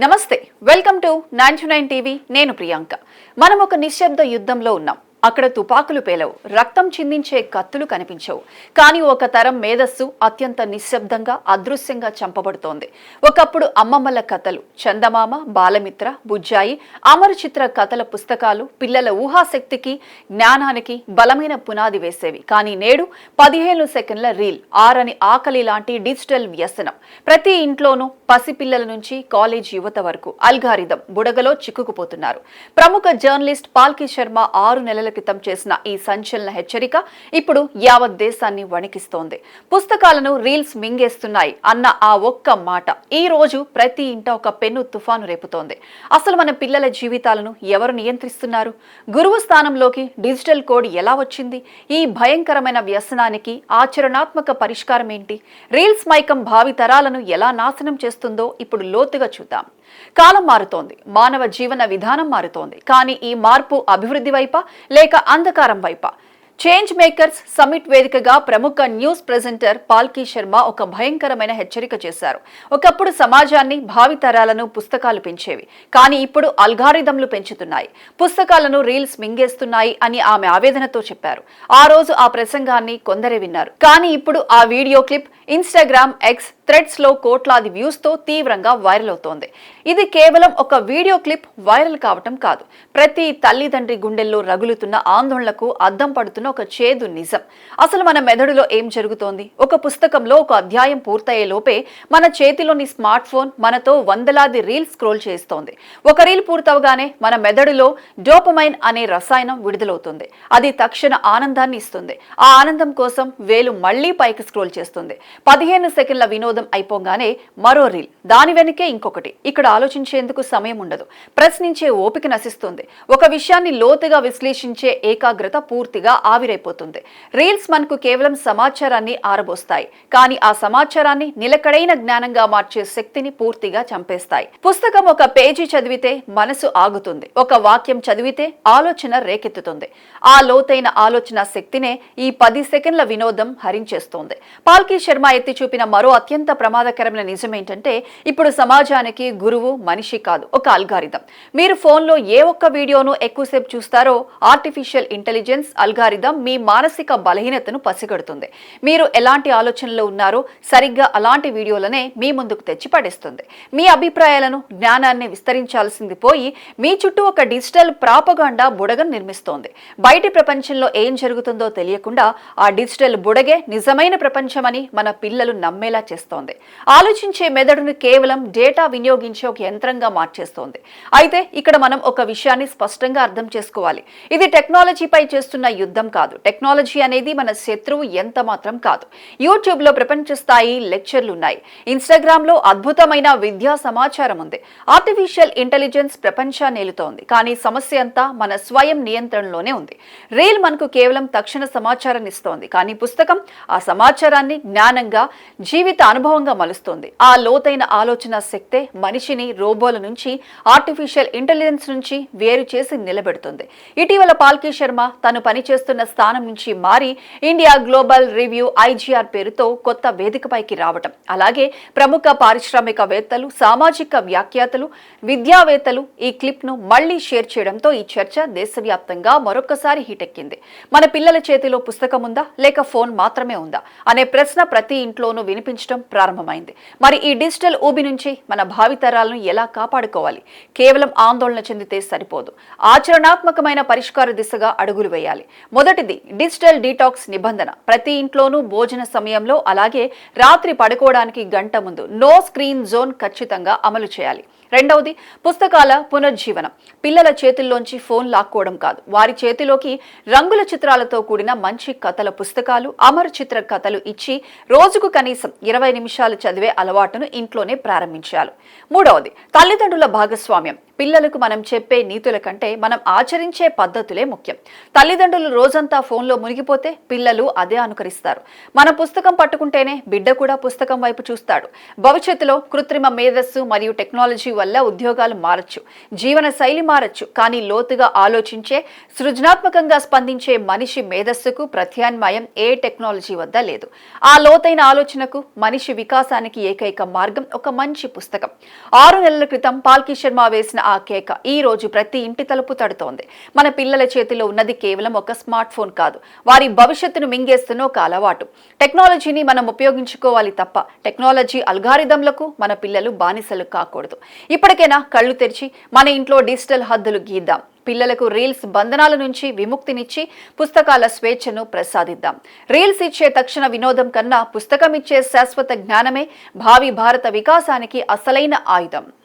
నమస్తే welcome to 99 TV నేను ప్రియాంక మనం ఒక నిశ్శబ్ద యుద్ధంలో ఉన్నాం అక్కడ తుపాకులు పేలవు రక్తం చిందించే కత్తులు కనిపించవు కానీ ఒక తరం మేధస్సు అత్యంత నిశ్శబ్దంగా అదృశ్యంగా చంపబడుతోంది ఒకప్పుడు అమ్మమ్మల కథలు చందమామ బాలమిత్ర బుజ్జాయి అమరు చిత్ర కథల పుస్తకాలు పిల్లల ఊహాశక్తికి జ్ఞానానికి బలమైన పునాది వేసేవి కానీ నేడు 15 సెకండ్ల రీల్ ఆరని ఆకలి లాంటి డిజిటల్ వ్యసనం ప్రతి ఇంట్లోనూ పసిపిల్లల నుంచి కాలేజ్ యువత వరకు అల్గారిథం బుడగలో చిక్కుకుపోతున్నారు ప్రముఖ జర్నలిస్ట్ పాల్కి శర్మ 6 నెలల క్రితం చేసిన ఈ సంచలన హెచ్చరిక ఇప్పుడు యావత్ దేశాన్ని వణికిస్తోంది పుస్తకాలను రీల్స్ మింగేస్తున్నాయి అన్న ఆ ఒక్క మాట ఈ రోజు ప్రతి ఇంట ఒక పెన్ను తుఫాను రేపుతోంది అసలు మన పిల్లల జీవితాలను ఎవరు నియంత్రిస్తున్నారు గురువు స్థానంలోకి డిజిటల్ కోడ్ ఎలా వచ్చింది ఈ భయంకరమైన వ్యసనానికి ఆచరణాత్మక పరిష్కారం ఏంటి రీల్స్ మైకం భావి తరాలను ఎలా నాశనం చేస్తుందో ఇప్పుడు లోతుగా చూద్దాం కాలం మారుతోంది మానవ జీవన విధానం మారుతోంది కానీ ఈ మార్పు అభివృద్ధి వైపా లేక అంధకారం వైపా చేంజ్ మేకర్స్ సమిట్ వేదికగా ప్రముఖ న్యూస్ ప్రెజెంటర్ పాల్కి శర్మ ఒక భయంకరమైన హెచ్చరిక చేశారు ఒకప్పుడు సమాజాన్ని భావితరాలను పుస్తకాలు పెంచేవి కానీ ఇప్పుడు అల్గారిథంలు పెంచుతున్నాయి పుస్తకాలను రీల్స్ మింగేస్తున్నాయి అని ఆమె ఆవేదనతో చెప్పారు ఆ రోజు ఆ ప్రసంగాన్ని కొందరే విన్నారు కానీ ఇప్పుడు ఆ video clip Instagram X threads లో కోట్లాది వ్యూస్ తో తీవ్రంగా వైరల్ అవుతోంది ఇది కేవలం ఒక వీడియో క్లిప్ వైరల్ కావటం కాదు ప్రతి తల్లిదండ్రి గుండెల్లో రగులుతున్న ఆందోళనకు అద్దం పడుతున్న ఒక చేదు నిజం అసలు మన మెదడులో ఏం జరుగుతోంది ఒక పుస్తకంలో ఒక అధ్యాయం పూర్తయ్యే లోపే మన చేతిలోని స్మార్ట్ ఫోన్ మనతో వందలాది రీల్స్ స్క్రోల్ చేస్తోంది ఒక రీల్ పూర్తవగానే మన మెదడులో డోపమైన్ అనే రసాయనం విడుదలవుతుంది అది తక్షణ ఆనందాన్ని ఇస్తుంది ఆ ఆనందం కోసం వేలు మళ్లీ పైకి స్క్రోల్ చేస్తుంది 15 సెకండ్ల వినోదం అయిపోగానే మరో రీల్ దాని వెనుకే ఇంకొకటి ఇక్కడ ఆలోచించేందుకు సమయం ఉండదు ప్రశ్నించే ఓపిక నశిస్తుంది ఒక విషయాన్ని లోతుగా విశ్లేషించే ఏకాగ్రత పూర్తిగా ఆవిరైపోతుంది రీల్స్ మనకు కేవలం సమాచారాన్ని ఆరబోస్తాయి కానీ ఆ సమాచారాన్ని నిలకడైన జ్ఞానంగా మార్చే శక్తిని పూర్తిగా చంపేస్తాయి పుస్తకం ఒక పేజీ చదివితే మనసు ఆగుతుంది ఒక వాక్యం చదివితే ఆలోచన రేకెత్తుతుంది ఆ లోతైన ఆలోచన శక్తినే ఈ 10 సెకండ్ల వినోదం హరించేస్తోంది పాల్కి శర్మ ఎత్తి చూపిన మరో అత్యంత ప్రమాదకరమైన నిజమేంటంటే ఇప్పుడు సమాజానికి గురువు మనిషి కాదు ఒక అల్గారిథం మీరు ఫోన్లో ఏ ఒక్క వీడియోను ఎక్కువసేపు చూస్తారో ఆర్టిఫిషియల్ ఇంటెలిజెన్స్ అల్గారిథం మీ మానసిక బలహీనతను పసిగడుతుంది మీరు ఎలాంటి ఆలోచనలో ఉన్నారో సరిగ్గా అలాంటి వీడియోలనే మీ ముందుకు తెచ్చి పడేస్తుంది మీ అభిప్రాయాలను జ్ఞానాన్ని విస్తరించాల్సింది పోయి మీ చుట్టూ ఒక డిజిటల్ ప్రాపగాండా బుడగను నిర్మిస్తోంది బయటి ప్రపంచంలో ఏం జరుగుతుందో తెలియకుండా ఆ డిజిటల్ బుడగే నిజమైన ప్రపంచమని మన పిల్లలు నమ్మేలా చేస్తోంది ఆలోచించే మెదడును కేవలం డేటా వినియోగించే ఒక యంత్రంగా మార్చేస్తోంది అయితే ఇక్కడ మనం ఒక విషయాన్ని స్పష్టంగా అర్థం చేసుకోవాలి ఇది టెక్నాలజీపై చేస్తున్న యుద్ధం కాదు టెక్నాలజీ అనేది మన శత్రువు ఎంత మాత్రం కాదు యూట్యూబ్ లో ప్రపంచ స్థాయి లెక్చర్లు ఉన్నాయి ఇన్స్టాగ్రామ్ లో అద్భుతమైన విద్యా సమాచారం ఉంది ఆర్టిఫిషియల్ ఇంటెలిజెన్స్ ప్రపంచాన్ని ఏలుతోంది కానీ సమస్య అంతా మన స్వయం నియంత్రణలోనే ఉంది రీల్ మనకు కేవలం తక్షణ సమాచారాన్ని ఇస్తోంది కానీ పుస్తకం ఆ సమాచారాన్ని జ్ఞానంగా జీవిత అనుభవంగా మలుస్తుంది ఆ లోతైన ఆలోచన శక్తే మనిషిని రోబోల నుంచి ఆర్టిఫిషియల్ ఇంటెలిజెన్స్ నుంచి వేరు చేసి నిలబెడుతుంది ఇటీవల పాల్కి శర్మ తను పనిచేస్తున్న స్థానం నుంచి మారి ఇండియా గ్లోబల్ రివ్యూ ఐజీఆర్ పేరుతో కొత్త వేదికపైకి రావటం అలాగే ప్రముఖ పారిశ్రామికవేత్తలు సామాజిక వ్యాఖ్యాతలు విద్యావేత్తలు ఈ క్లిప్ ను మళ్లీ షేర్ చేయడంతో ఈ చర్చ దేశవ్యాప్తంగా మరొకసారి హీటెక్కింది మన పిల్లల చేతిలో పుస్తకం ఉందా లేక ఫోన్ మాత్రమే ఉందా అనే ప్రశ్న ప్రతి ఇంట్లోనూ వినిపించడం ప్రారంభమైంది మరి ఈ డిజిటల్ ఊబి నుంచి మన భావితరాలను ఎలా కాపాడుకోవాలి కేవలం ఆందోళన చెందితే సరిపోదు ఆచరణాత్మకమైన పరిష్కార దిశగా అడుగులు వేయాలి మొదటిది డిజిటల్ డీటాక్స్ నిబంధన ప్రతి ఇంట్లోనూ భోజన సమయంలో అలాగే రాత్రి పడుకోవడానికి గంట ముందు నో స్క్రీన్ జోన్ ఖచ్చితంగా అమలు చేయాలి రెండవది పుస్తకాల పునర్జీవనం పిల్లల చేతుల్లోంచి ఫోన్ లాక్కోవడం కాదు వారి చేతిలోకి రంగుల చిత్రాలతో కూడిన మంచి కథల పుస్తకాలు అమరు చిత్ర కథలు ఇచ్చి రోజుకు కనీసం 20 నిమిషాలు చదివే అలవాటును ఇంట్లోనే ప్రారంభించాలి మూడవది తల్లిదండ్రుల భాగస్వామ్యం పిల్లలకు మనం చెప్పే నీతుల కంటే మనం ఆచరించే పద్ధతులే ముఖ్యం. తల్లిదండ్రులు రోజంతా ఫోన్లో మునిగిపోతే పిల్లలు అదే అనుకరిస్తారు. మన పుస్తకం పట్టుకుంటేనే బిడ్డ కూడా పుస్తకం వైపు చూస్తాడు. భవిష్యత్తులో కృత్రిమ మేధస్సు మరియు టెక్నాలజీ వల్ల ఉద్యోగాలు మారచ్చు, జీవన శైలి మారచ్చు. కానీ లోతుగా ఆలోచించే, సృజనాత్మకంగా స్పందించే మనిషి మేధస్సుకు ప్రత్యామ్నాయం ఏ టెక్నాలజీ వద్ద లేదు. ఆ లోతైన ఆలోచనకు, మనిషి వికాసానికి ఏకైక మార్గం ఒక మంచి పుస్తకం. 6 నెలల క్రితం పాల్కి శర్మ వేసిన ఆ కేక ఈ రోజు ప్రతి ఇంటి తలుపు తడుతోంది. మన పిల్లల చేతిలో ఉన్నది కేవలం ఒక స్మార్ట్ ఫోన్ కాదు, వారి భవిష్యత్తును మింగేస్తున్న ఒక అలవాటు. టెక్నాలజీని మనం ఉపయోగించుకోవాలి తప్ప టెక్నాలజీ అల్గారిథంలకు మన పిల్లలు బానిసలు కాకూడదు. ఇప్పటికైనా కళ్ళు తెరిచి మన ఇంట్లో డిజిటల్ హద్దులు గీద్దాం. పిల్లలకు రీల్స్ బంధనాల నుంచి విముక్తినిచ్చి పుస్తకాల స్వేచ్ఛను ప్రసాదిద్దాం. రీల్స్ ఇచ్చే తక్షణ వినోదం కన్నా పుస్తకం ఇచ్చే శాశ్వత జ్ఞానమే భావి భారత వికాసానికి అసలైన ఆయుధం.